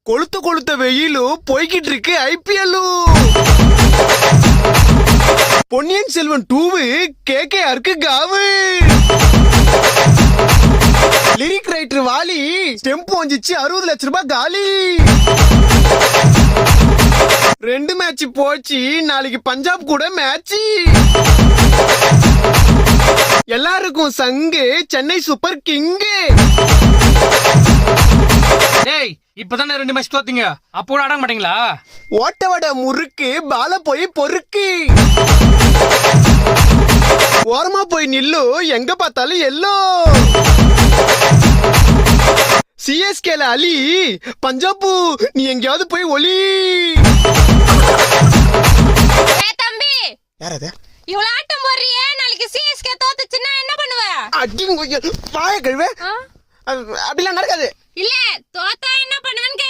கொளுத்த கொளுத்த வெயிலும் போய்கிட்டு இருக்கு ஐபிஎல். பொன்னியின் செல்வன் 2 கேகேஆருக்கு காவு. லிரிக் ரைட்டர் வாலி ஸ்டெம்ப் வந்துச்சு 60 லட்சம் ரூபாய் காலி. 2 மேட்ச் போச்சு, நாளைக்கு பஞ்சாப் கூட மேட்ச். எல்லாருக்கும் சங்கு சென்னை சூப்பர் கிங்கு. டேய் இப்பதானே 2 மேட்ச் தோத்தீங்க, அப்போ கூட ஆட மாட்டீங்களா? ஓட்ட வட முறுக்கு பால போய் பொறுக்கு. ஓரமா போய் நில்லு, எங்க பார்த்தாலும் எல்லோ. சிஎஸ்கேல அலி, பஞ்சாபு நீ எங்கயாவது போய் ஒலி. தம்பி யாரது? இவ்வளவு ஆட்டம் போடுறியே, நாளைக்கு சிஎஸ்கே தோத்துச்சுன்னா என்ன பண்ணுவ? அடிங்க வாய கழுவே. அப்படிலாம் நடக்காது. இல்ல தோத்தா என்ன பண்ணுவேன்னு கேக்குறேன்.